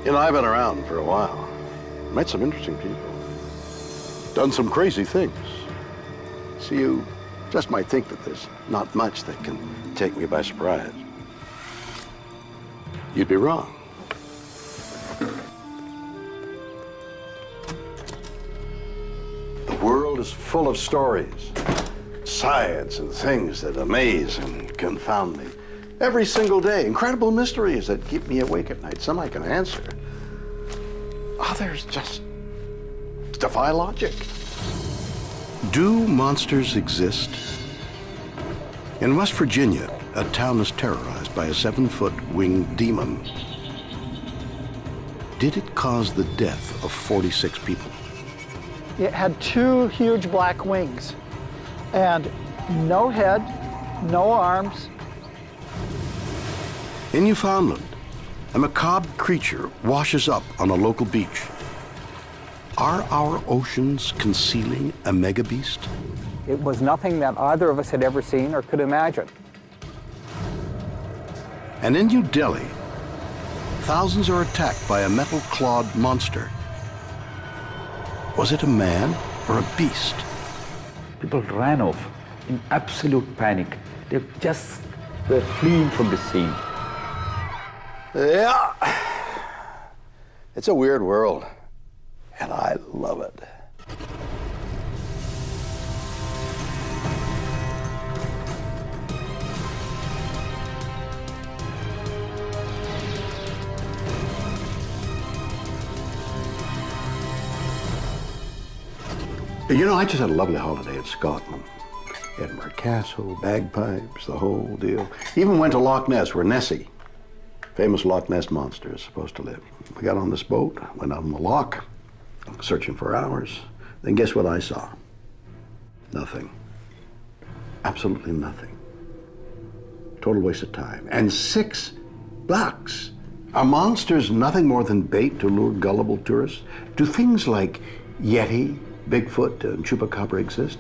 You know, I've been around for a while. Met some interesting people. Done some crazy things. So you just might think that there's not much that can take me by surprise. You'd be wrong. The world is full of stories, science, and things that amaze and confound me. Every single day, incredible mysteries that keep me awake at night. Some I can answer. Others just defy logic. Do monsters exist? In West Virginia, a town is terrorized by a 7-foot winged demon. Did it cause the death of 46 people? It had 2 huge black wings and no head, no arms. In Newfoundland, a macabre creature washes up on a local beach. Are our oceans concealing a megabeast? It was nothing that either of us had ever seen or could imagine. And in New Delhi, thousands are attacked by a metal-clawed monster. Was it a man or a beast? People ran off in absolute panic. They just were fleeing from the scene. Yeah, it's a weird world, and I love it. You know, I just had a lovely holiday in Scotland. Edinburgh Castle, bagpipes, the whole deal. Even went to Loch Ness, where Nessie, famous Loch Ness Monster, is supposed to live. We got on this boat, went out on the loch, searching for hours. Then guess what I saw? Nothing. Absolutely nothing. Total waste of time. And $6. Are monsters nothing more than bait to lure gullible tourists? Do things like Yeti, Bigfoot, and Chupacabra exist?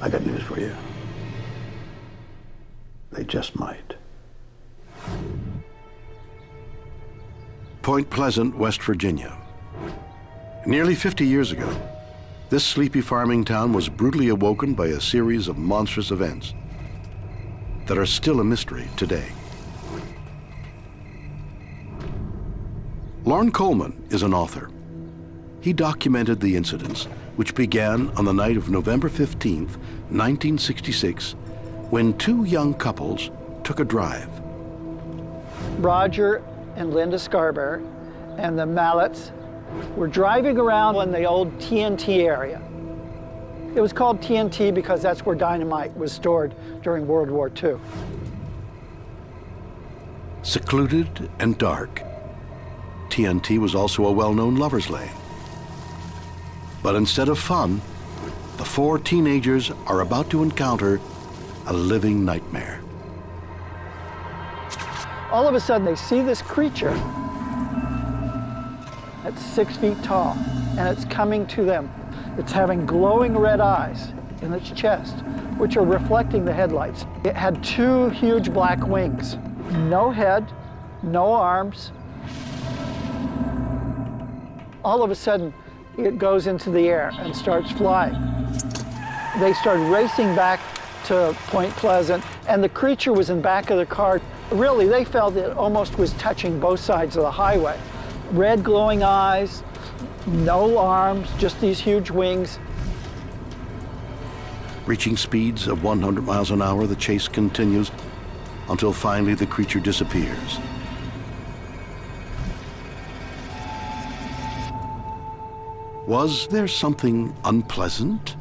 I got news for you. They just might. Point Pleasant, West Virginia. Nearly 50 years ago, this sleepy farming town was brutally awoken by a series of monstrous events that are still a mystery today. Lorne Coleman is an author. He documented the incidents, which began on the night of November 15th, 1966, when 2 young couples took a drive. Roger and Linda Scarborough and the Mallets were driving around in the old TNT area. It was called TNT because that's where dynamite was stored during World War II. Secluded and dark, TNT was also a well-known lover's lane. But instead of fun, the 4 teenagers are about to encounter a living nightmare. All of a sudden, they see this creature that's 6 feet tall, and it's coming to them. It's having glowing red eyes in its chest, which are reflecting the headlights. It had 2 huge black wings, no head, no arms. All of a sudden, it goes into the air and starts flying. They started racing back to Point Pleasant, and the creature was in back of the car. Really, they felt it almost was touching both sides of the highway. Red glowing eyes, no arms, just these huge wings. Reaching speeds of 100 miles an hour, the chase continues until finally the creature disappears. Was there something unpleasant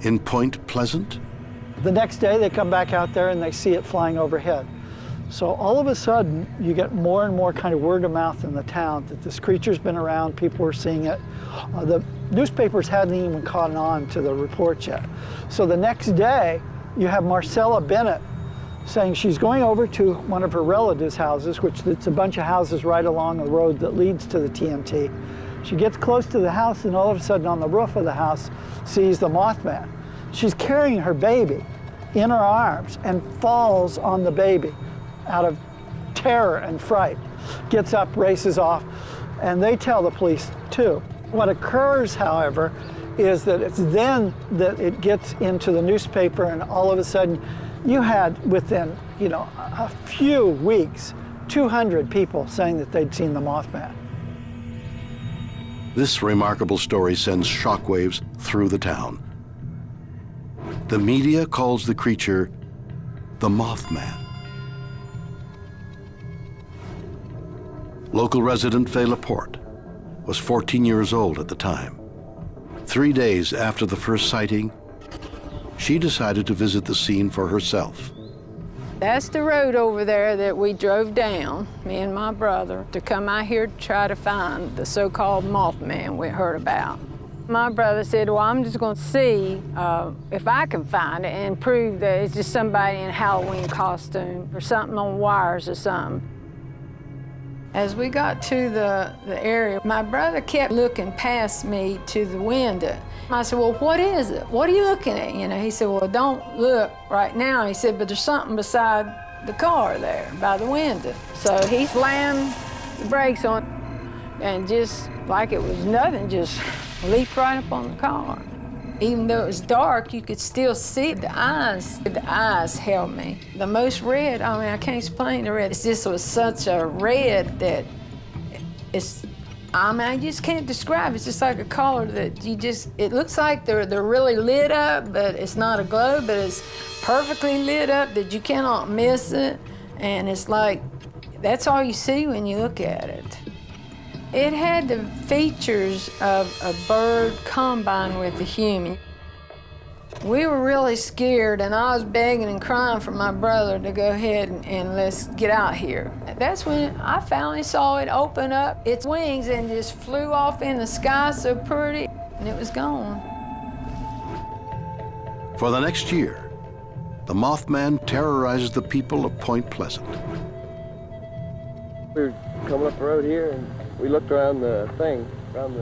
in Point Pleasant? The next day, they come back out there and they see it flying overhead. So all of a sudden, you get more and more kind of word of mouth in the town that this creature's been around, people were seeing it. The newspapers hadn't even caught on to the report yet. So the next day, you have Marcella Bennett saying she's going over to one of her relatives' houses, which it's a bunch of houses right along the road that leads to the TNT. She gets close to the house and all of a sudden on the roof of the house sees the Mothman. She's carrying her baby in her arms and falls on the baby. out of terror and fright, gets up, races off, and they tell the police too. What occurs, however, is that it's then that it gets into the newspaper, and all of a sudden you had, within a few weeks, 200 people saying that they'd seen the Mothman. This remarkable story sends shockwaves through the town. The media calls the creature the Mothman. Local resident Fay Laporte was 14 years old at the time. 3 days after the first sighting, she decided to visit the scene for herself. That's the road over there that we drove down, me and my brother, to come out here to try to find the so-called Mothman we heard about. My brother said, well, I'm just going to see if I can find it and prove that it's just somebody in a Halloween costume or something on wires or something. As we got to the area, my brother kept looking past me to the window. I said, well, what is it? What are you looking at? He said, well, don't look right now. He said, but there's something beside the car there by the window. So he slammed the brakes on and just like it was nothing, just leaped right up on the car. Even though it was dark, you could still see the eyes. The eyes held me. The most red, I can't explain the red. It just was such a red that I just can't describe. It's just like a color that it looks like they're really lit up, but it's not a glow, but it's perfectly lit up that you cannot miss it. And it's like, that's all you see when you look at it. It had the features of a bird combined with a human. We were really scared, and I was begging and crying for my brother to go ahead and let's get out here. That's when I finally saw it open up its wings and just flew off in the sky so pretty, and it was gone. For the next year, the Mothman terrorizes the people of Point Pleasant. We were coming up the road here, and we looked around the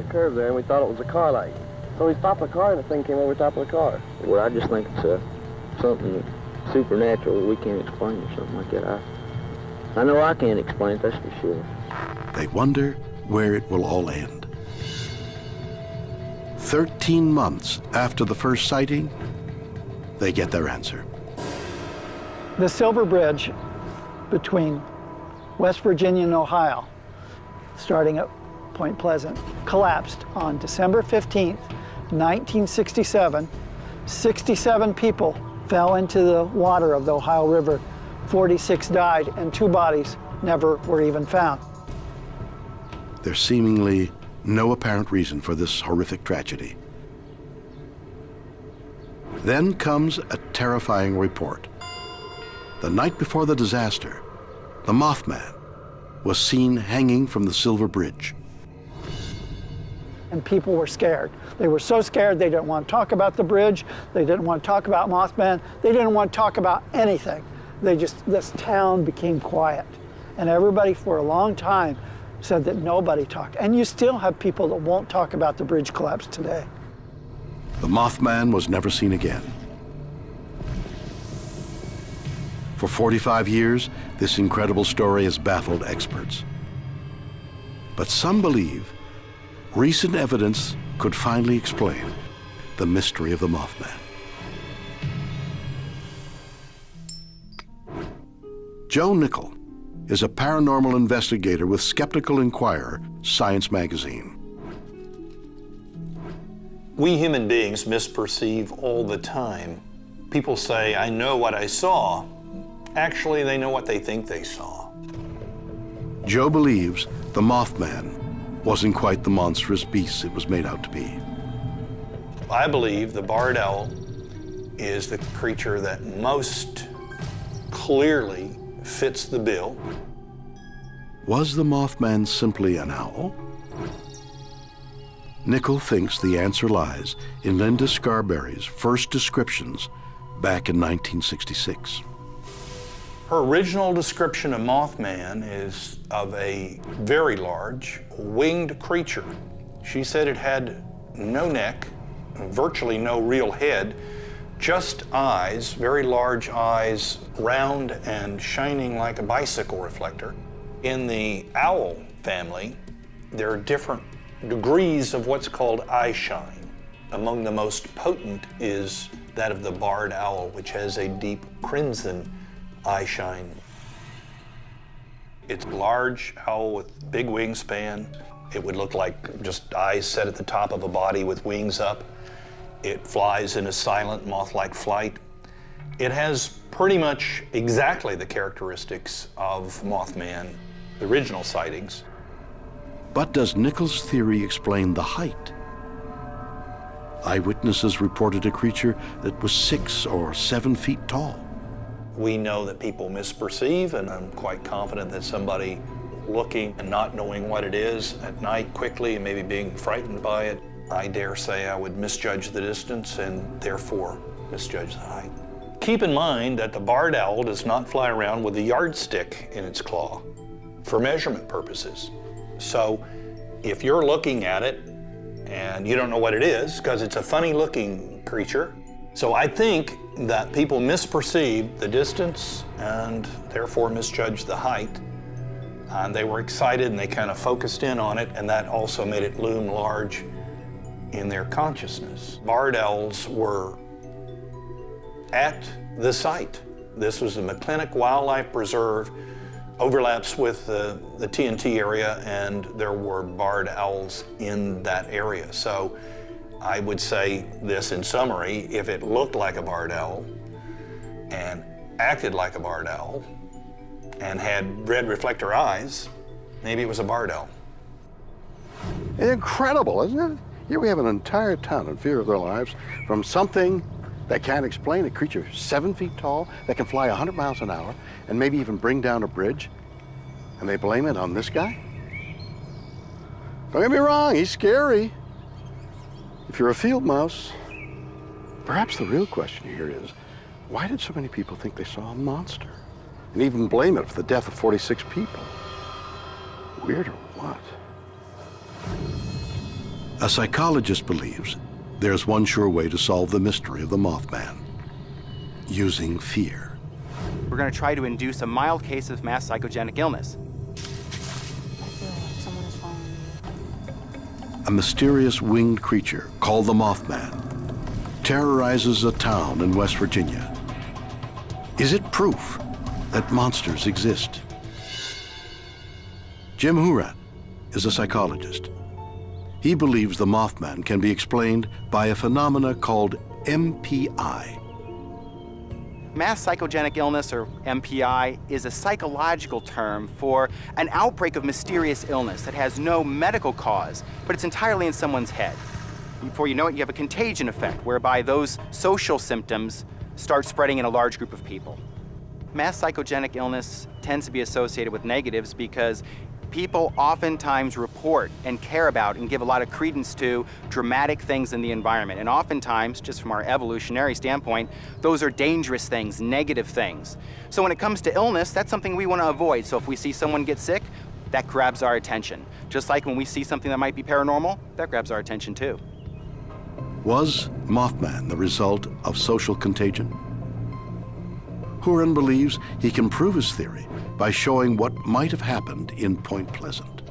curve there, and we thought it was a car light. So we stopped the car, and the thing came over the top of the car. Well, I just think it's something supernatural that we can't explain or something like that. I know I can't explain it, that's for sure. They wonder where it will all end. 13 months after the first sighting, they get their answer. The Silver Bridge between West Virginia and Ohio, starting at Point Pleasant, collapsed on December 15th, 1967. 67 people fell into the water of the Ohio River. 46 died, and 2 bodies never were even found. There's seemingly no apparent reason for this horrific tragedy. Then comes a terrifying report. The night before the disaster, the Mothman was seen hanging from the Silver Bridge. And people were scared. They were so scared they didn't want to talk about the bridge, they didn't want to talk about Mothman, they didn't want to talk about anything. This town became quiet. And everybody for a long time said that nobody talked. And you still have people that won't talk about the bridge collapse today. The Mothman was never seen again. For 45 years, this incredible story has baffled experts. But some believe recent evidence could finally explain the mystery of the Mothman. Joe Nickel is a paranormal investigator with Skeptical Inquirer Science magazine. We human beings misperceive all the time. People say, I know what I saw. Actually, they know what they think they saw. Joe believes the Mothman wasn't quite the monstrous beast it was made out to be. I believe the barred owl is the creature that most clearly fits the bill. Was the Mothman simply an owl? Nickel thinks the answer lies in Linda Scarberry's first descriptions back in 1966. Her original description of Mothman is of a very large, winged creature. She said it had no neck, virtually no real head, just eyes, very large eyes, round and shining like a bicycle reflector. In the owl family, there are different degrees of what's called eye shine. Among the most potent is that of the barred owl, which has a deep crimson eye shine. It's a large owl with big wingspan. It would look like just eyes set at the top of a body with wings up. It flies in a silent moth-like flight. It has pretty much exactly the characteristics of Mothman, the original sightings. But does Nichols' theory explain the height? Eyewitnesses reported a creature that was 6 or 7 feet tall. We know that people misperceive, and I'm quite confident that somebody looking and not knowing what it is at night quickly and maybe being frightened by it, I dare say I would misjudge the distance and therefore misjudge the height. Keep in mind that the barred owl does not fly around with a yardstick in its claw for measurement purposes. So if you're looking at it and you don't know what it is, because it's a funny looking creature, so I think that people misperceived the distance and therefore misjudged the height. And they were excited and they kind of focused in on it, and that also made it loom large in their consciousness. Barred owls were at the site. This was the McClintock Wildlife Preserve, overlaps with the TNT area, and there were barred owls in that area. So I would say this in summary: if it looked like a barred owl and acted like a barred owl and had red reflector eyes, maybe it was a barred owl. It's incredible, isn't it? Here we have an entire town in fear of their lives from something that can't explain, a creature 7 feet tall that can fly 100 miles an hour and maybe even bring down a bridge, and they blame it on this guy? Don't get me wrong, he's scary if you're a field mouse. Perhaps the real question here is, why did so many people think they saw a monster and even blame it for the death of 46 people? Weird or what? A psychologist believes there's one sure way to solve the mystery of the Mothman: using fear. We're going to try to induce a mild case of mass psychogenic illness. A mysterious winged creature called the Mothman terrorizes a town in West Virginia. Is it proof that monsters exist? Jim Hurat is a psychologist. He believes the Mothman can be explained by a phenomena called MPI. Mass psychogenic illness, or MPI, is a psychological term for an outbreak of mysterious illness that has no medical cause, but it's entirely in someone's head. Before you know it, you have a contagion effect, whereby those social symptoms start spreading in a large group of people. Mass psychogenic illness tends to be associated with negatives because people oftentimes report and care about and give a lot of credence to dramatic things in the environment. And oftentimes, just from our evolutionary standpoint, those are dangerous things, negative things. So when it comes to illness, that's something we want to avoid. So if we see someone get sick, that grabs our attention. Just like when we see something that might be paranormal, that grabs our attention too. Was Mothman the result of social contagion? Huron believes he can prove his theory by showing what might have happened in Point Pleasant.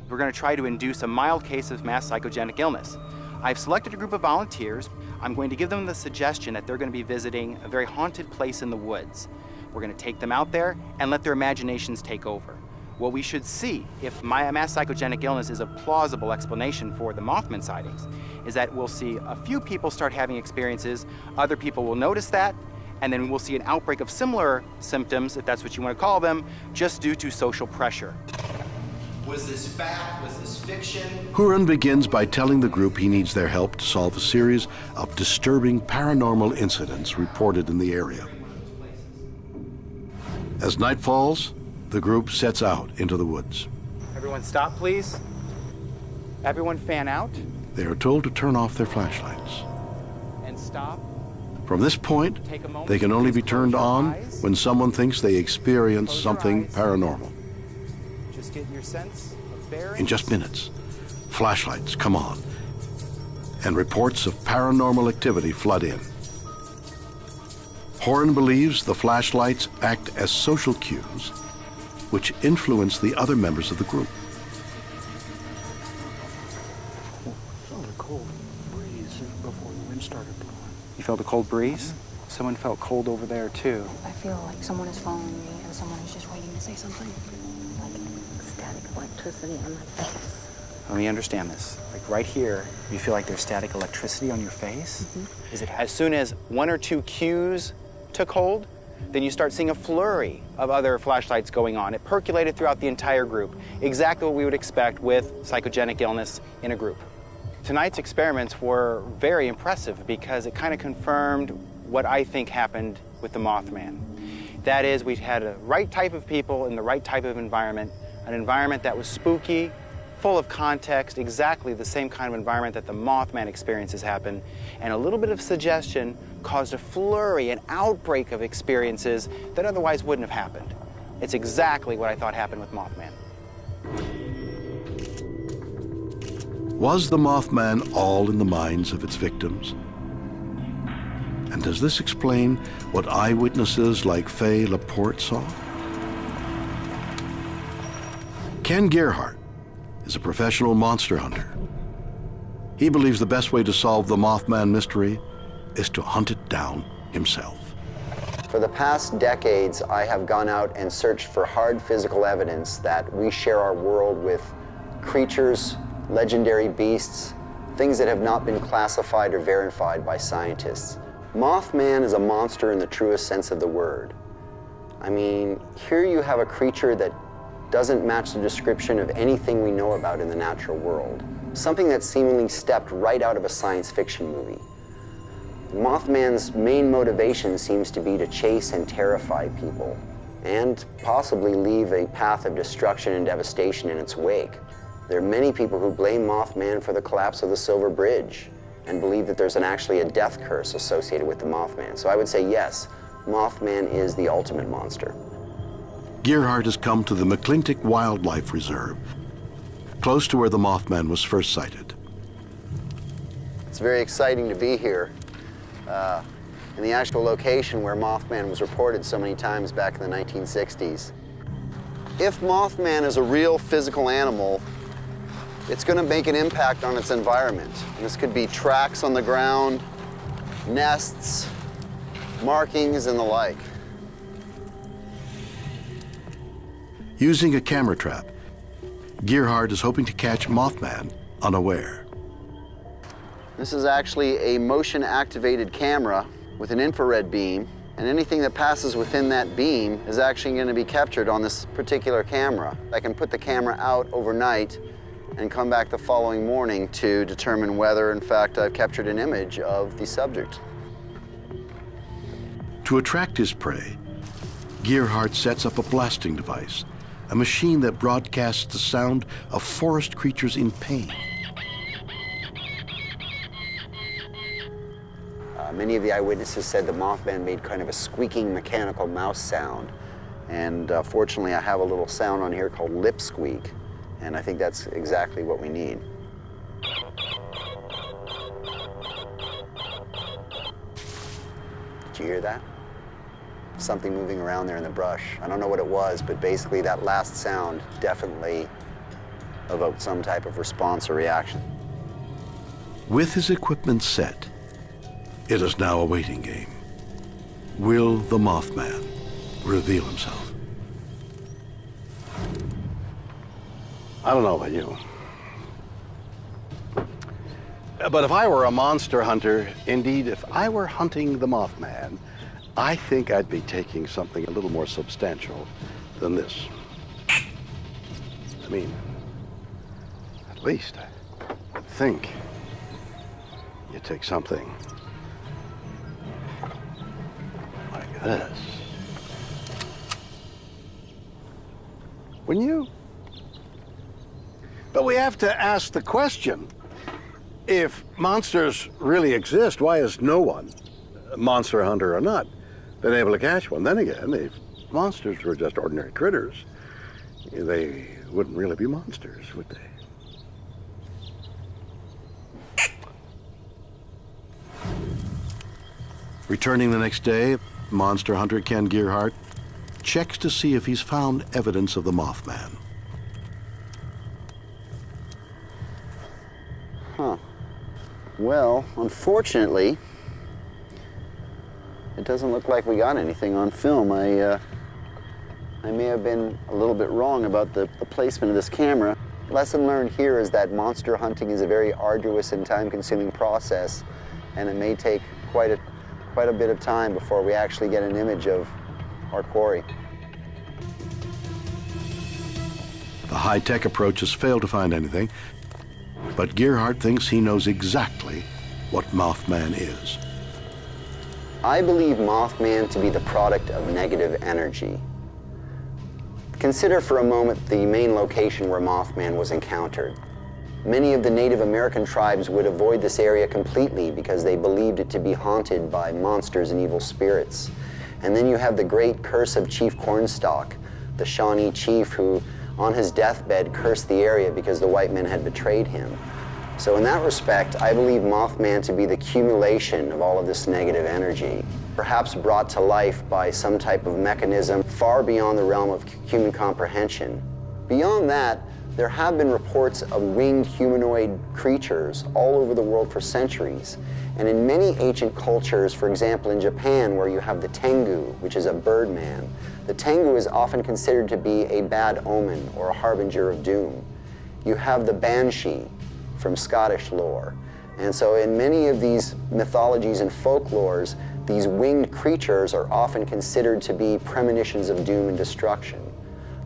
We're going to try to induce a mild case of mass psychogenic illness. I've selected a group of volunteers. I'm going to give them the suggestion that they're going to be visiting a very haunted place in the woods. We're going to take them out there and let their imaginations take over. What we should see, if mass psychogenic illness is a plausible explanation for the Mothman sightings, is that we'll see a few people start having experiences, other people will notice that, and then we'll see an outbreak of similar symptoms, if that's what you want to call them, just due to social pressure. Was this fact? Was this fiction? Huron begins by telling the group he needs their help to solve a series of disturbing paranormal incidents reported in the area. As night falls, the group sets out into the woods. Everyone stop, please. Everyone fan out. They are told to turn off their flashlights. And stop. From this point, they can only be turned on when someone thinks they experience something paranormal. Just get your sense of bearings. In just minutes, flashlights come on, and reports of paranormal activity flood in. Horan believes the flashlights act as social cues which influence the other members of the group. Felt a cold breeze before the wind started blowing. You felt a cold breeze? Someone felt cold over there too. I feel like someone is following me and someone is just waiting to say something. Like static electricity on my face. Let me understand this. Like right here, you feel like there's static electricity on your face? Mm-hmm. Is it as soon as one or two cues took hold, then you start seeing a flurry of other flashlights going on. It percolated throughout the entire group. Exactly what we would expect with psychogenic illness in a group. Tonight's experiments were very impressive because it kind of confirmed what I think happened with the Mothman. That is, we had the right type of people in the right type of environment, an environment that was spooky, full of context, exactly the same kind of environment that the Mothman experiences happen, and a little bit of suggestion caused a flurry, an outbreak of experiences that otherwise wouldn't have happened. It's exactly what I thought happened with Mothman. Was the Mothman all in the minds of its victims? And does this explain what eyewitnesses like Faye Laporte saw? Ken Gerhardt is a professional monster hunter. He believes the best way to solve the Mothman mystery is to hunt it down himself. For the past decades, I have gone out and searched for hard physical evidence that we share our world with creatures, legendary beasts, things that have not been classified or verified by scientists. Mothman is a monster in the truest sense of the word. I mean, here you have a creature that doesn't match the description of anything we know about in the natural world. Something that seemingly stepped right out of a science fiction movie. Mothman's main motivation seems to be to chase and terrify people, and possibly leave a path of destruction and devastation in its wake. There are many people who blame Mothman for the collapse of the Silver Bridge and believe that there's actually a death curse associated with the Mothman. So I would say yes, Mothman is the ultimate monster. Gerhardt has come to the McClintock Wildlife Reserve, close to where the Mothman was first sighted. It's very exciting to be here in the actual location where Mothman was reported so many times back in the 1960s. If Mothman is a real physical animal, it's going to make an impact on its environment. And this could be tracks on the ground, nests, markings, and the like. Using a camera trap, Gerhardt is hoping to catch Mothman unaware. This is actually a motion-activated camera with an infrared beam, and anything that passes within that beam is actually going to be captured on this particular camera. I can put the camera out overnight and come back the following morning to determine whether, in fact, I've captured an image of the subject. To attract his prey, Gerhardt sets up a blasting device, a machine that broadcasts the sound of forest creatures in pain. Many of the eyewitnesses said the Mothman made kind of a squeaking mechanical mouse sound. And fortunately, I have a little sound on here called lip squeak. And I think that's exactly what we need. Did you hear that? Something moving around there in the brush. I don't know what it was, but basically that last sound definitely evoked some type of response or reaction. With his equipment set, it is now a waiting game. Will the Mothman reveal himself? I don't know about you, but if I were a monster hunter, indeed, if I were hunting the Mothman, I think I'd be taking something a little more substantial than this. I mean, at least I think you take something like this. Wouldn't you? But we have to ask the question, if monsters really exist, why has no one, monster hunter or not, been able to catch one? Then again, if monsters were just ordinary critters, they wouldn't really be monsters, would they? Returning the next day, monster hunter Ken Gearhart checks to see if he's found evidence of the Mothman. Huh. Well, unfortunately, it doesn't look like we got anything on film. I may have been a little bit wrong about the placement of this camera. Lesson learned here is that monster hunting is a very arduous and time-consuming process, and it may take quite a bit of time before we actually get an image of our quarry. The high-tech approach has failed to find anything, but Gearhart thinks he knows exactly what Mothman is. I believe Mothman to be the product of negative energy. Consider for a moment the main location where Mothman was encountered. Many of the Native American tribes would avoid this area completely because they believed it to be haunted by monsters and evil spirits. And then you have the great curse of Chief Cornstalk, the Shawnee chief who, on his deathbed, cursed the area because the white men had betrayed him. So in that respect, I believe Mothman to be the accumulation of all of this negative energy, perhaps brought to life by some type of mechanism far beyond the realm of human comprehension. Beyond that, there have been reports of winged humanoid creatures all over the world for centuries. And in many ancient cultures, for example in Japan, where you have the Tengu, which is a birdman, the Tengu is often considered to be a bad omen or a harbinger of doom. You have the Banshee from Scottish lore. And so in many of these mythologies and folklores, these winged creatures are often considered to be premonitions of doom and destruction.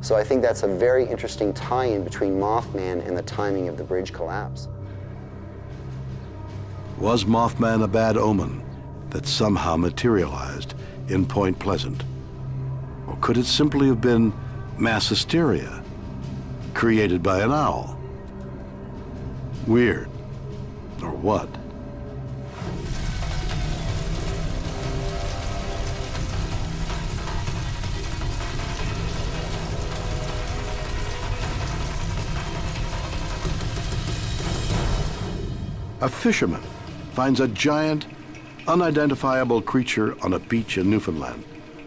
So I think that's a very interesting tie-in between Mothman and the timing of the bridge collapse. Was Mothman a bad omen that somehow materialized in Point Pleasant? Or could it simply have been mass hysteria created by an owl? Weird, or what? A fisherman finds a giant, unidentifiable creature on a beach in Newfoundland.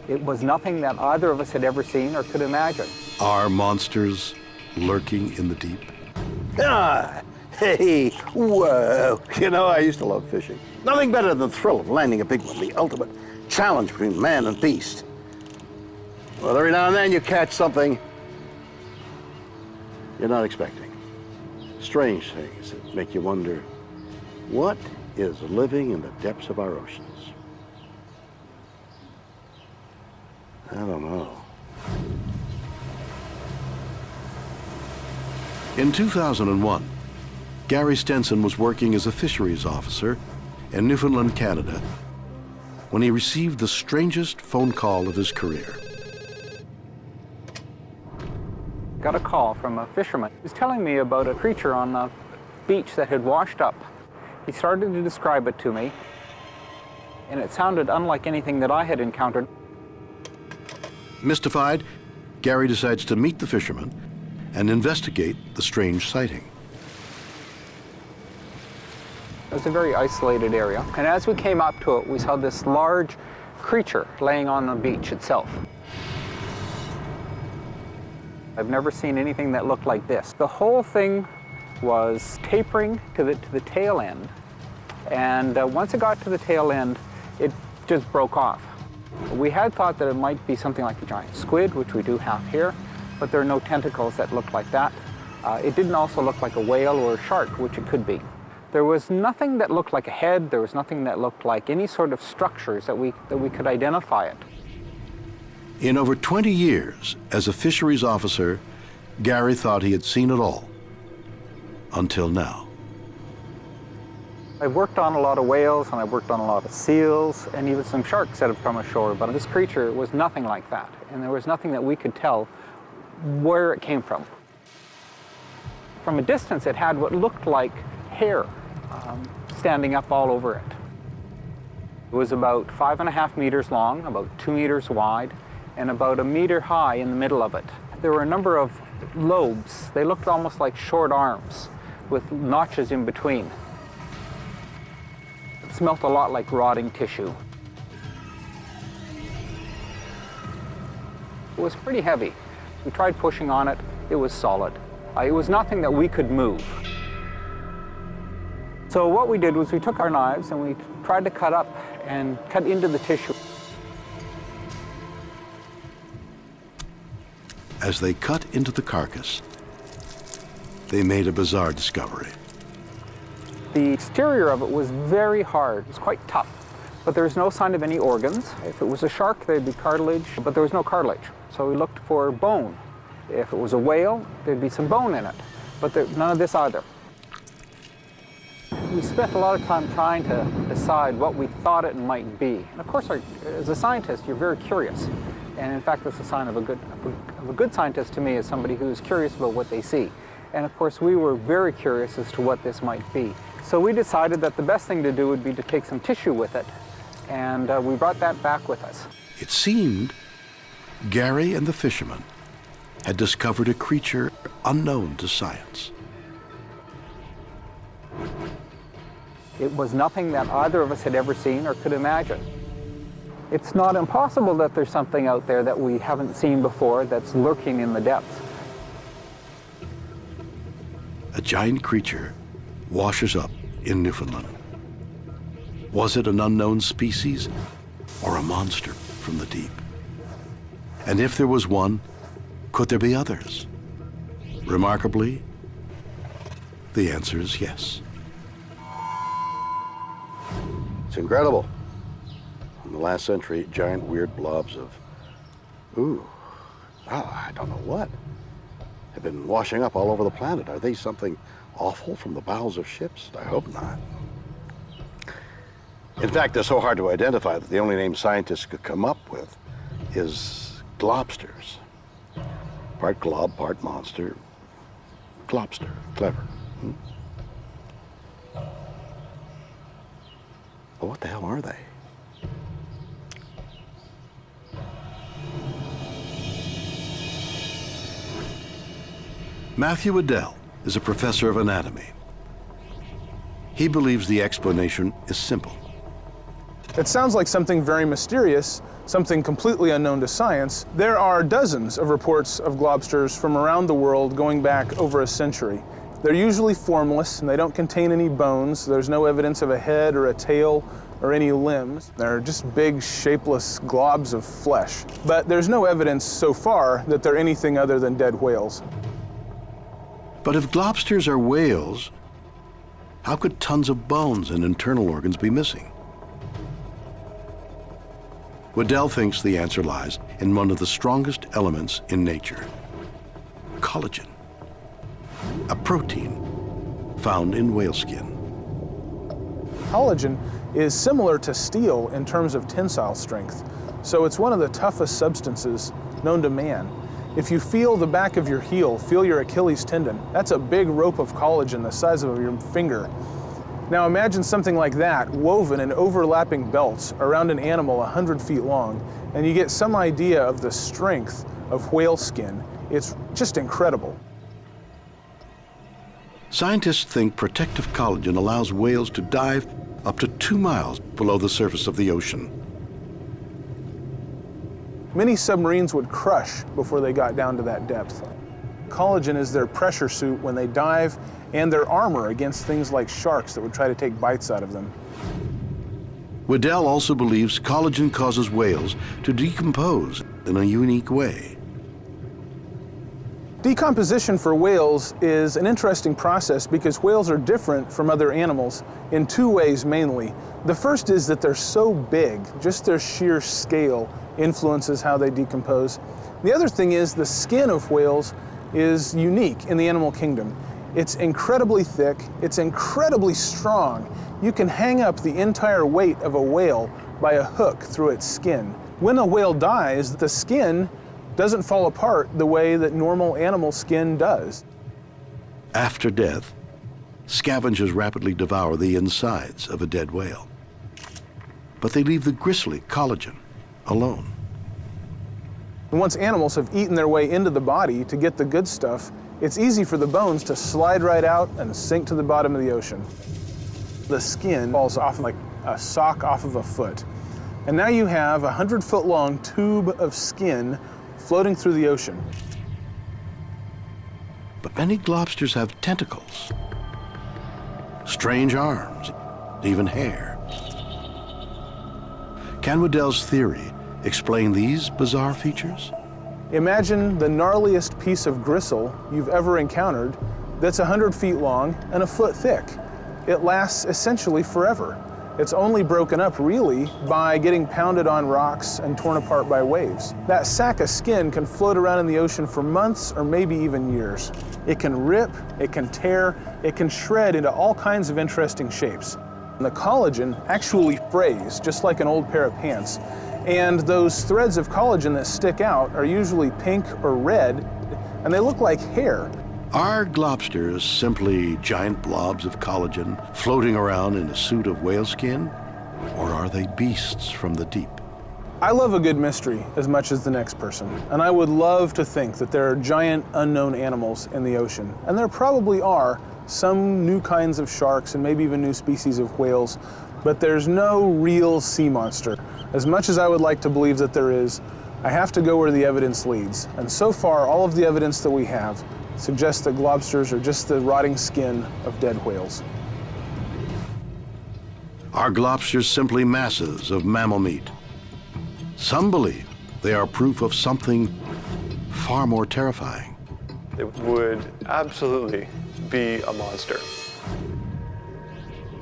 It was nothing that either of us had ever seen or could imagine. Are monsters lurking in the deep? Ah, hey, whoa. You know, I used to love fishing. Nothing better than the thrill of landing a big one, the ultimate challenge between man and beast. Well, every now and then you catch something you're not expecting. Strange things that make you wonder, what is living in the depths of our oceans? I don't know. In 2001, Gary Stenson was working as a fisheries officer in Newfoundland, Canada, when he received the strangest phone call of his career. Got a call from a fisherman. He was telling me about a creature on the beach that had washed up. He started to describe it to me, and it sounded unlike anything that I had encountered. Mystified, Gary decides to meet the fisherman and investigate the strange sighting. It was a very isolated area, and as we came up to it, we saw this large creature laying on the beach itself. I've never seen anything that looked like this. The whole thing was tapering to the tail end, and once it got to the tail end, it just broke off. We had thought that it might be something like a giant squid, which we do have here, but there are no tentacles that look like that. It didn't also look like a whale or a shark, which it could be. There was nothing that looked like a head. There was nothing that looked like any sort of structures that we could identify it. In over 20 years as a fisheries officer, Gary thought he had seen it all, until now. I've worked on a lot of whales, and I've worked on a lot of seals, and even some sharks that have come ashore, but this creature was nothing like that, and there was nothing that we could tell where it came from. From a distance, it had what looked like hair standing up all over it. It was about 5.5 meters long, about 2 meters wide, and about 1 meter high in the middle of it. There were a number of lobes. They looked almost like short arms with notches in between. It smelt a lot like rotting tissue. It was pretty heavy. We tried pushing on it. It was solid. It was nothing that we could move. So what we did was we took our knives and we tried to cut up and cut into the tissue. As they cut into the carcass, they made a bizarre discovery. The exterior of it was very hard. It was quite tough, but there was no sign of any organs. If it was a shark, there'd be cartilage, but there was no cartilage. So we looked for bone. If it was a whale, there'd be some bone in it, but none of this either. We spent a lot of time trying to decide what we thought it might be. And of course, as a scientist, you're very curious. And in fact, that's a sign of a good scientist to me is somebody who's curious about what they see. And of course, we were very curious as to what this might be. So we decided that the best thing to do would be to take some tissue with it. And we brought that back with us. It seemed Gary and the fishermen had discovered a creature unknown to science. It was nothing that either of us had ever seen or could imagine. It's not impossible that there's something out there that we haven't seen before that's lurking in the depths. A giant creature washes up in Newfoundland. Was it an unknown species or a monster from the deep? And if there was one, could there be others? Remarkably, the answer is yes. It's incredible. In the last century, giant weird blobs of, I don't know what, have been washing up all over the planet. Are they something awful from the bowels of ships? I hope not. In fact, they're so hard to identify that the only name scientists could come up with is globsters. Part glob, part monster. Globster. Clever. But what the hell are they? Matthew Waddell is a professor of anatomy. He believes the explanation is simple. It sounds like something very mysterious, something completely unknown to science. There are dozens of reports of globsters from around the world going back over a century. They're usually formless and they don't contain any bones. There's no evidence of a head or a tail or any limbs. They're just big, shapeless globs of flesh. But there's no evidence so far that they're anything other than dead whales. But if globsters are whales, how could tons of bones and internal organs be missing? Waddell thinks the answer lies in one of the strongest elements in nature, collagen, a protein found in whale skin. Collagen is similar to steel in terms of tensile strength, so it's one of the toughest substances known to man. If you feel the back of your heel, feel your Achilles tendon, that's a big rope of collagen the size of your finger. Now imagine something like that woven in overlapping belts around an animal 100 feet long, and you get some idea of the strength of whale skin. It's just incredible. Scientists think protective collagen allows whales to dive up to 2 miles below the surface of the ocean. Many submarines would crush before they got down to that depth. Collagen is their pressure suit when they dive and their armor against things like sharks that would try to take bites out of them. Waddell also believes collagen causes whales to decompose in a unique way. Decomposition for whales is an interesting process because whales are different from other animals in 2 ways mainly. The first is that they're so big, just their sheer scale influences how they decompose. The other thing is the skin of whales is unique in the animal kingdom. It's incredibly thick, it's incredibly strong. You can hang up the entire weight of a whale by a hook through its skin. When a whale dies, the skin doesn't fall apart the way that normal animal skin does. After death, scavengers rapidly devour the insides of a dead whale. But they leave the gristly collagen alone. And once animals have eaten their way into the body to get the good stuff, it's easy for the bones to slide right out and sink to the bottom of the ocean. The skin falls off like a sock off of a foot. And now you have a 100-foot long tube of skin floating through the ocean. But many globsters have tentacles, strange arms, even hair. Can Waddell's theory explain these bizarre features? Imagine the gnarliest piece of gristle you've ever encountered that's 100 feet long and a foot thick. It lasts essentially forever. It's only broken up really by getting pounded on rocks and torn apart by waves. That sack of skin can float around in the ocean for months or maybe even years. It can rip, it can tear, it can shred into all kinds of interesting shapes. And the collagen actually frays, just like an old pair of pants. And those threads of collagen that stick out are usually pink or red, and they look like hair. Are globsters simply giant blobs of collagen floating around in a suit of whale skin? Or are they beasts from the deep? I love a good mystery as much as the next person, and I would love to think that there are giant unknown animals in the ocean. And there probably are some new kinds of sharks and maybe even new species of whales, but there's no real sea monster. As much as I would like to believe that there is, I have to go where the evidence leads. And so far, all of the evidence that we have suggests that globsters are just the rotting skin of dead whales. Are globsters simply masses of mammal meat? Some believe they are proof of something far more terrifying. It would absolutely be a monster.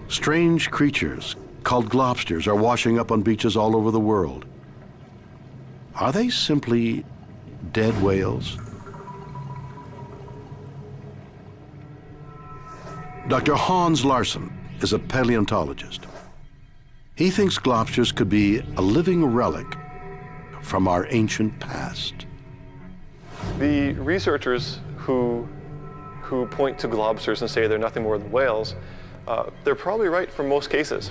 Strange creatures called globsters are washing up on beaches all over the world. Are they simply dead whales? Dr. Hans Larsson is a paleontologist. He thinks globsters could be a living relic from our ancient past. The researchers who point to globsters and say they're nothing more than whales, they're probably right for most cases.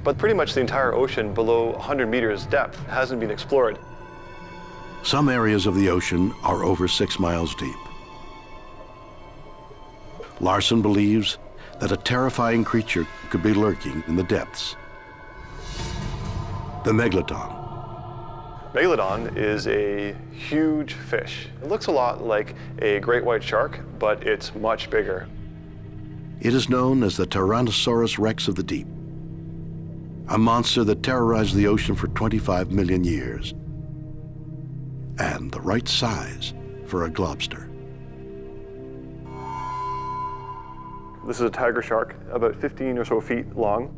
But pretty much the entire ocean below 100 meters depth hasn't been explored. Some areas of the ocean are over 6 miles deep. Larsson believes that a terrifying creature could be lurking in the depths. The megalodon. Megalodon is a huge fish. It looks a lot like a great white shark, but it's much bigger. It is known as the Tyrannosaurus rex of the deep, a monster that terrorized the ocean for 25 million years, and the right size for a globster. This is a tiger shark, about 15 or so feet long.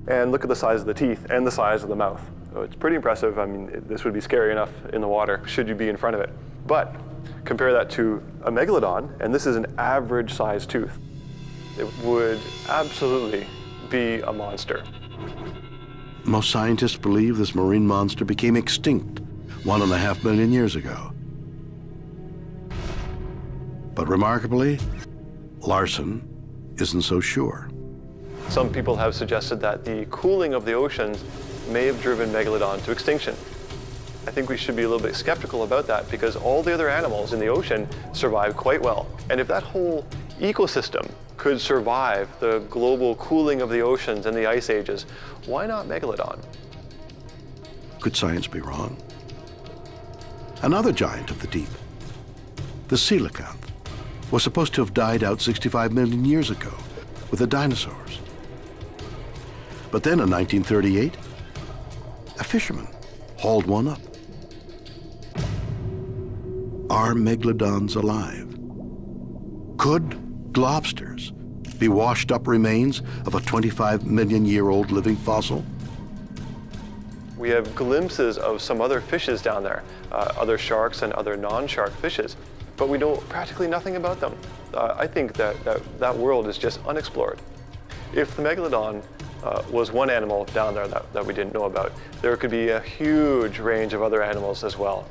And look at the size of the teeth and the size of the mouth. So it's pretty impressive. I mean, this would be scary enough in the water should you be in front of it. But compare that to a megalodon, and this is an average sized tooth. It would absolutely be a monster. Most scientists believe this marine monster became extinct 1.5 million years ago. But remarkably, Larsson isn't so sure. Some people have suggested that the cooling of the oceans may have driven Megalodon to extinction. I think we should be a little bit skeptical about that because all the other animals in the ocean survive quite well. And if that whole ecosystem could survive the global cooling of the oceans and the ice ages, why not Megalodon? Could science be wrong? Another giant of the deep, the coelacanth, was supposed to have died out 65 million years ago with the dinosaurs. But then in 1938, a fisherman hauled one up. Are megalodons alive? Could globsters be washed up remains of a 25 million year old living fossil? We have glimpses of some other fishes down there, other sharks and other non-shark fishes, but we know practically nothing about them. I think that world is just unexplored. If the megalodon was one animal down there that we didn't know about, there could be a huge range of other animals as well,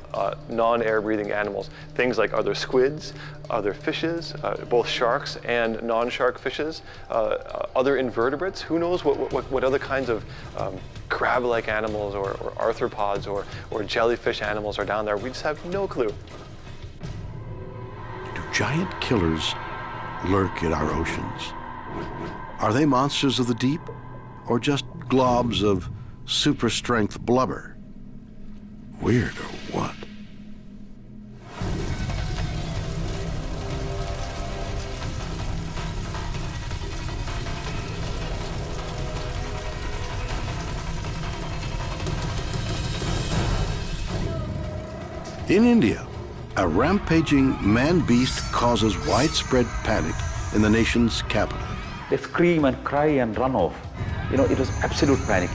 non-air breathing animals. Things like other squids, other fishes, both sharks and non-shark fishes, other invertebrates. Who knows what other kinds of crab-like animals or arthropods or jellyfish animals are down there. We just have no clue. Do giant killers lurk in our oceans? Are they monsters of the deep or just globs of super strength blubber? Weird or what? In India, a rampaging man-beast causes widespread panic in the nation's capital. They scream and cry and run off. It was absolute panic.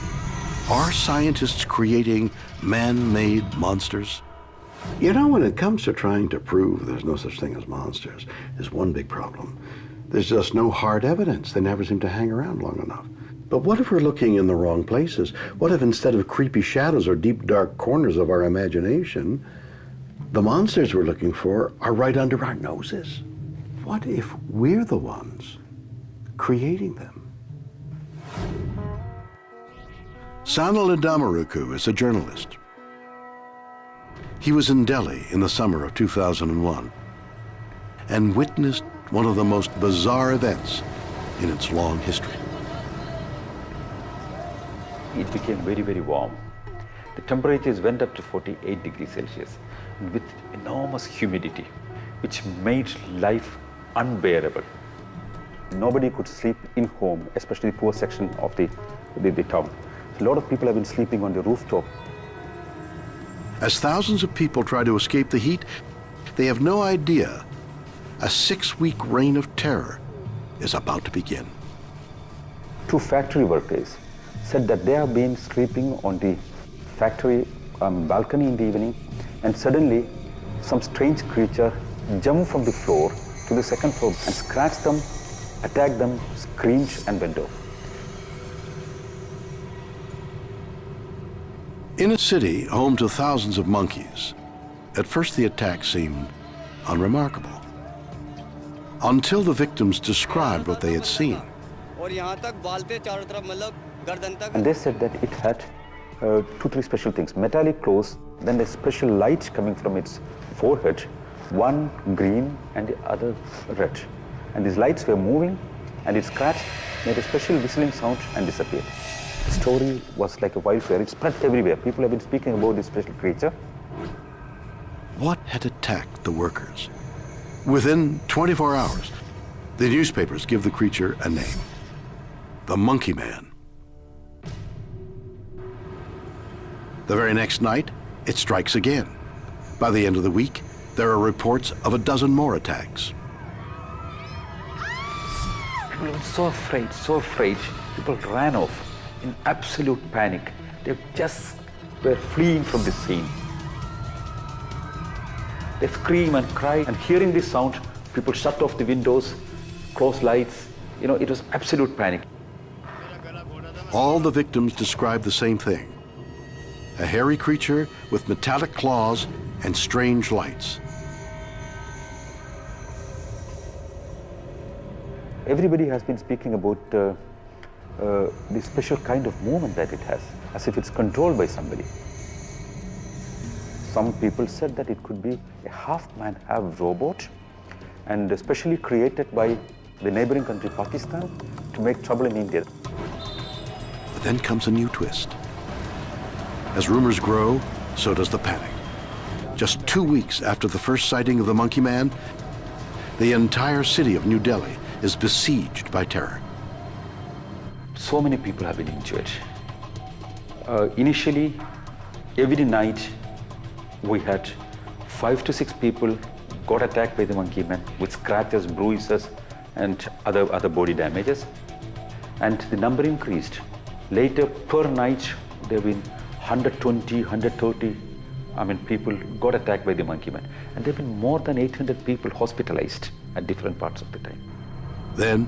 Are scientists creating man-made monsters? When it comes to trying to prove there's no such thing as monsters, there's one big problem. There's just no hard evidence. They never seem to hang around long enough. But what if we're looking in the wrong places? What if instead of creepy shadows or deep, dark corners of our imagination, the monsters we're looking for are right under our noses? What if we're the ones creating them? Sanal Damaruku is a journalist. He was in Delhi in the summer of 2001 and witnessed one of the most bizarre events in its long history. It became very, very warm. The temperatures went up to 48 degrees Celsius with enormous humidity, which made life unbearable. Nobody could sleep in home, especially the poor section of the town. A lot of people have been sleeping on the rooftop. As thousands of people try to escape the heat, they have no idea a 6-week reign of terror is about to begin. 2 factory workers said that they have been sleeping on the factory balcony in the evening, and suddenly some strange creature jumped from the floor to the 2nd floor and scratched them, attacked them, screamed and went off. In a city home to thousands of monkeys, at first the attack seemed unremarkable, until the victims described what they had seen. And they said that it had 2-3 special things: metallic claws, then a special light coming from its forehead, one green and the other red. And these lights were moving, and it scratched, made a special whistling sound and disappeared. The story was like a wildfire. It spread everywhere. People have been speaking about this special creature. What had attacked the workers? Within 24 hours, the newspapers give the creature a name: the Monkey Man. The very next night, it strikes again. By the end of the week, there are reports of a dozen more attacks. People were so afraid. People ran off in absolute panic. They just were fleeing from the scene. They scream and cry, and hearing this sound, people shut off the windows, close lights. It was absolute panic. All the victims described the same thing: a hairy creature with metallic claws and strange lights. Everybody has been speaking about this special kind of movement that it has, as if it's controlled by somebody. Some people said that it could be a half-man, half-robot, and especially created by the neighboring country Pakistan to make trouble in India. But then comes a new twist. As rumors grow, so does the panic. Just 2 weeks after the first sighting of the Monkey Man, the entire city of New Delhi is besieged by terror. So many people have been injured. Initially, every night we had 5 to 6 people got attacked by the Monkey Man with scratches, bruises, and other body damages. And the number increased. Later, per night, there have been 120, 130 people got attacked by the Monkey Man. And there have been more than 800 people hospitalized at different parts of the time. Then,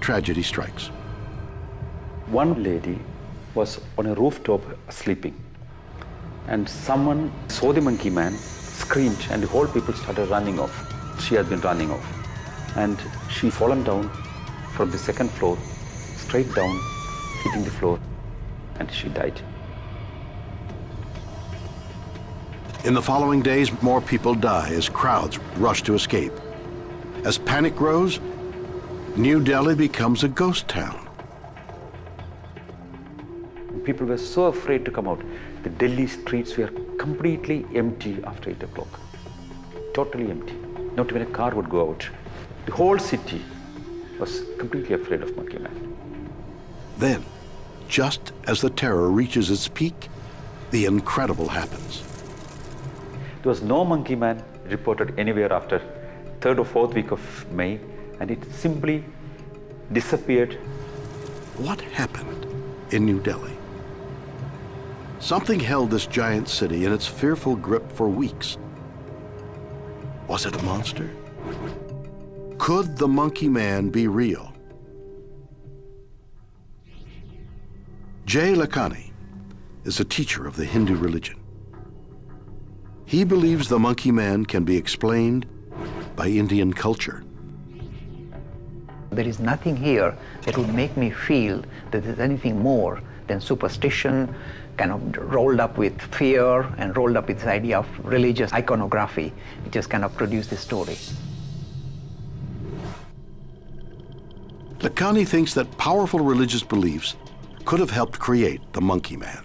tragedy strikes. One lady was on a rooftop sleeping, and someone saw the Monkey Man, screamed, and the whole people started running off. She had been running off, and she fallen down from the 2nd floor, straight down, hitting the floor, and she died. In the following days, more people die as crowds rush to escape. As panic grows, New Delhi becomes a ghost town. People were so afraid to come out. The Delhi streets were completely empty after 8 o'clock. Totally empty. Not even a car would go out. The whole city was completely afraid of Monkey Man. Then, just as the terror reaches its peak, the incredible happens. There was no monkey man reported anywhere after 3rd or 4th week of May, and it simply disappeared. What happened in New Delhi? Something held this giant city in its fearful grip for weeks. Was it a monster? Could the monkey man be real? Jay Lakhani is a teacher of the Hindu religion. He believes the monkey man can be explained by Indian culture. There is nothing here that would make me feel that there's anything more than superstition, kind of rolled up with fear and rolled up with this idea of religious iconography, which just kind of produced this story. Lakhani thinks that powerful religious beliefs could have helped create the monkey man.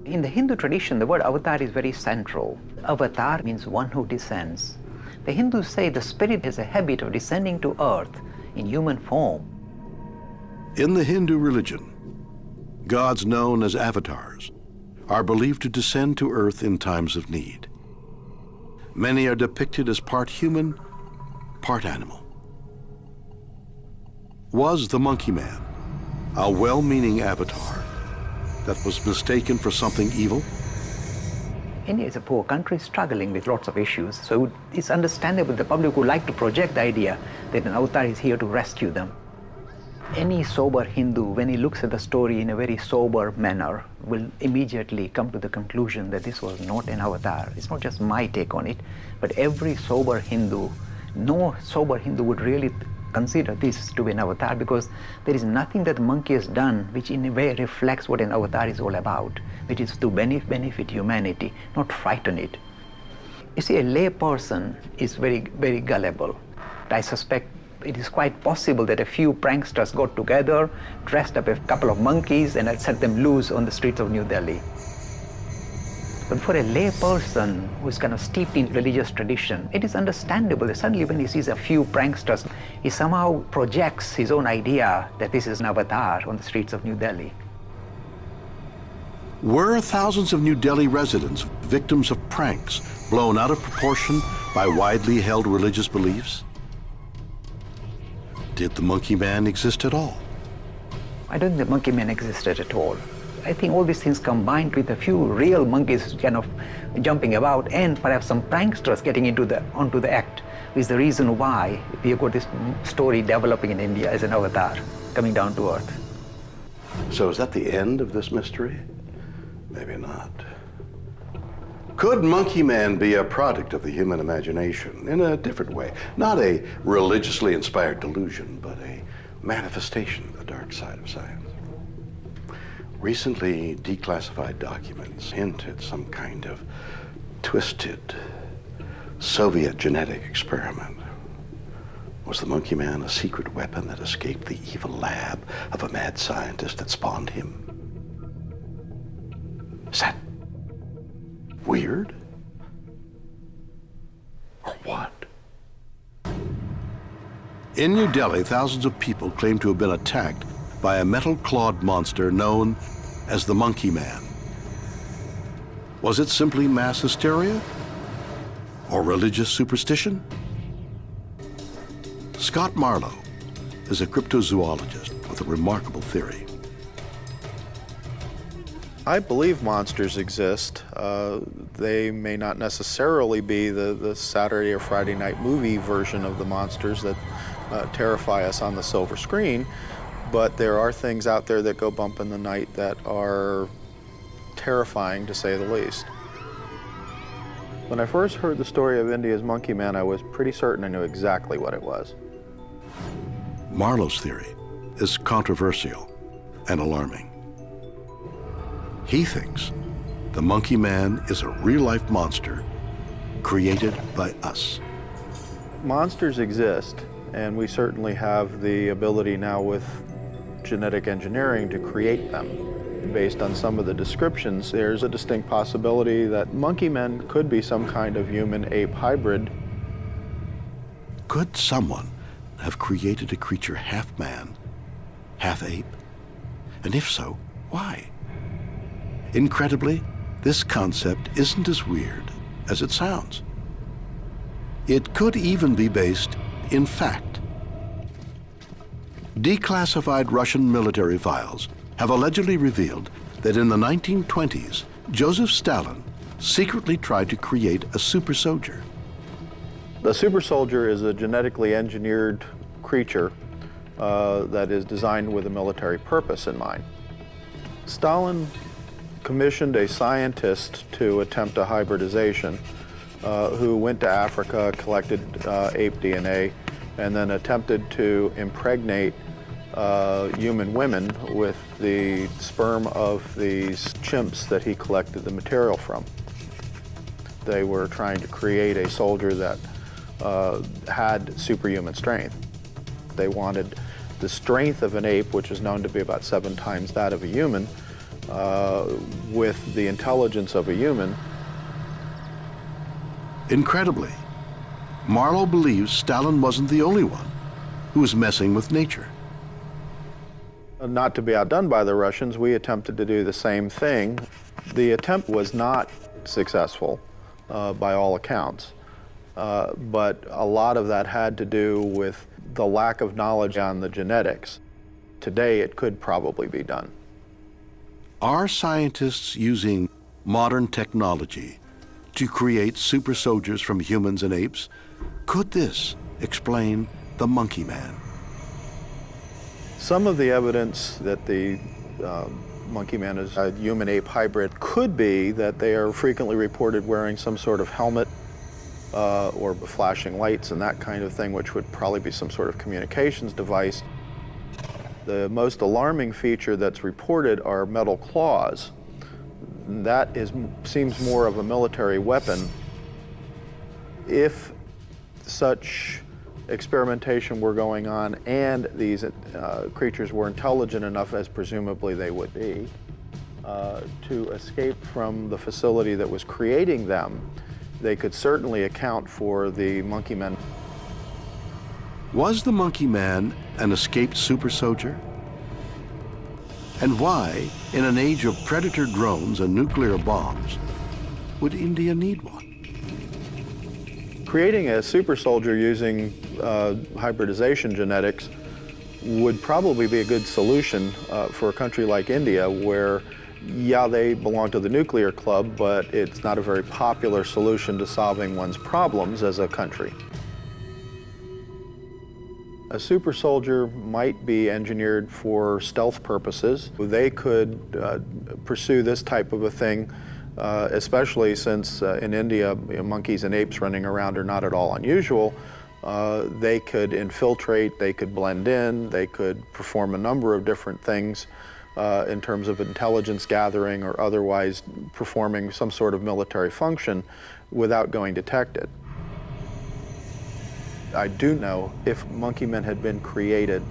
In the Hindu tradition, the word avatar is very central. Avatar means one who descends. The Hindus say the spirit has a habit of descending to earth in human form. In the Hindu religion, gods known as avatars are believed to descend to earth in times of need. Many are depicted as part human, part animal. Was the monkey man a well-meaning avatar that was mistaken for something evil? India is a poor country struggling with lots of issues, so it's understandable the public would like to project the idea that an avatar is here to rescue them. Any sober Hindu, when he looks at the story in a very sober manner, will immediately come to the conclusion that this was not an avatar. It's not just my take on it, but every sober Hindu, no sober Hindu would really consider this to be an avatar, because there is nothing that the monkey has done which in a way reflects what an avatar is all about, which is to benefit humanity, not frighten it. You see, a lay person is very, very gullible. I suspect it is quite possible that a few pranksters got together, dressed up a couple of monkeys, and had set them loose on the streets of New Delhi. But for a lay person who is kind of steeped in religious tradition, it is understandable that suddenly when he sees a few pranksters, he somehow projects his own idea that this is an avatar on the streets of New Delhi. Were thousands of New Delhi residents victims of pranks blown out of proportion by widely held religious beliefs? Did the monkey man exist at all? I don't think the monkey man existed at all. I think all these things combined with a few real monkeys kind of jumping about and perhaps some pranksters getting onto the act is the reason why we have got this story developing in India as an avatar coming down to earth. So is that the end of this mystery? Maybe not. Could Monkey Man be a product of the human imagination in a different way? Not a religiously inspired delusion, but a manifestation of the dark side of science. Recently declassified documents hint at some kind of twisted Soviet genetic experiment. Was the Monkey Man a secret weapon that escaped the evil lab of a mad scientist that spawned him? Is that weird? Or what? In New Delhi, thousands of people claim to have been attacked by a metal-clawed monster known as the Monkey Man. Was it simply mass hysteria? Or religious superstition? Scott Marlowe is a cryptozoologist with a remarkable theory. I believe monsters exist. They may not necessarily be the Saturday or Friday night movie version of the monsters that terrify us on the silver screen, but there are things out there that go bump in the night that are terrifying, to say the least. When I first heard the story of India's Monkey Man, I was pretty certain I knew exactly what it was. Marlowe's theory is controversial and alarming. He thinks the Monkey Man is a real-life monster created by us. Monsters exist, and we certainly have the ability now with genetic engineering to create them. Based on some of the descriptions, there's a distinct possibility that monkey men could be some kind of human-ape hybrid. Could someone have created a creature half man, half ape? And if so, why? Incredibly, this concept isn't as weird as it sounds. It could even be based in fact. Declassified Russian military files have allegedly revealed that in the 1920s, Joseph Stalin secretly tried to create a super soldier. The super soldier is a genetically engineered creature that is designed with a military purpose in mind. Stalin commissioned a scientist to attempt a hybridization who went to Africa, collected ape DNA, and then attempted to impregnate human women with the sperm of these chimps that he collected the material from. They were trying to create a soldier that had superhuman strength. They wanted the strength of an ape, which is known to be about 7 times that of a human, with the intelligence of a human. Incredibly, Marlowe believes Stalin wasn't the only one who was messing with nature. Not to be outdone by the Russians, we attempted to do the same thing. The attempt was not successful by all accounts, but a lot of that had to do with the lack of knowledge on the genetics. Today, it could probably be done. Are scientists using modern technology to create super soldiers from humans and apes? Could this explain the monkey man? Some of the evidence that the monkey man is a human-ape hybrid could be that they are frequently reported wearing some sort of helmet or flashing lights and that kind of thing, which would probably be some sort of communications device. The most alarming feature that's reported are metal claws. That seems more of a military weapon. If such experimentation were going on and these creatures were intelligent enough, as presumably they would be, to escape from the facility that was creating them, they could certainly account for the monkey men. Was the monkey man an escaped super soldier? And why, in an age of predator drones and nuclear bombs, would India need one? Creating a super soldier using hybridization genetics would probably be a good solution for a country like India, where, yeah, they belong to the nuclear club, but it's not a very popular solution to solving one's problems as a country. A super soldier might be engineered for stealth purposes. They could pursue this type of a thing, especially since in India, monkeys and apes running around are not at all unusual. They could infiltrate, they could blend in, they could perform a number of different things in terms of intelligence gathering or otherwise performing some sort of military function without going detected. I do know if monkey men had been created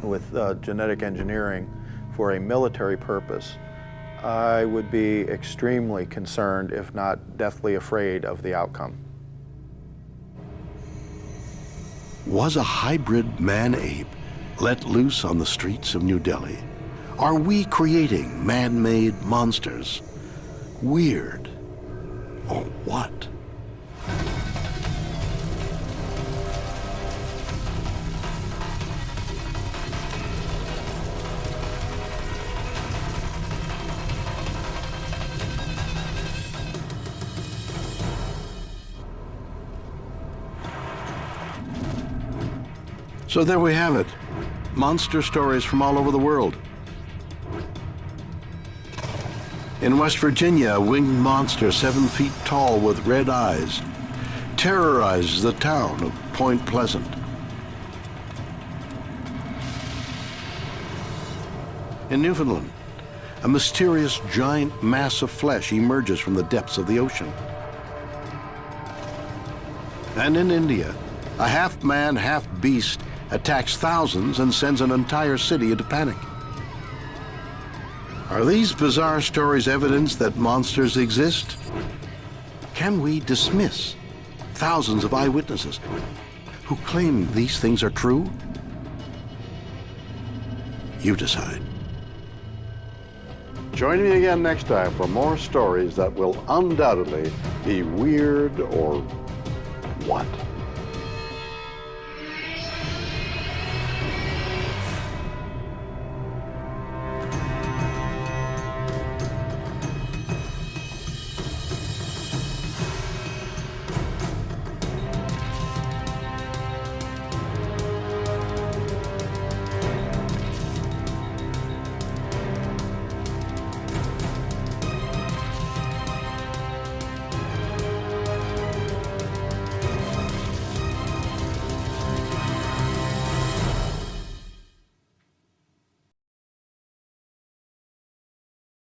with genetic engineering for a military purpose, I would be extremely concerned, if not deathly afraid, of the outcome. Was a hybrid man-ape let loose on the streets of New Delhi? Are we creating man-made monsters? Weird, or what? So there we have it, monster stories from all over the world. In West Virginia, a winged monster 7 feet tall with red eyes terrorizes the town of Point Pleasant. In Newfoundland, a mysterious giant mass of flesh emerges from the depths of the ocean. And in India, a half-man, half-beast attacks thousands and sends an entire city into panic. Are these bizarre stories evidence that monsters exist? Can we dismiss thousands of eyewitnesses who claim these things are true? You decide. join me again next time for more stories that will undoubtedly be weird or what?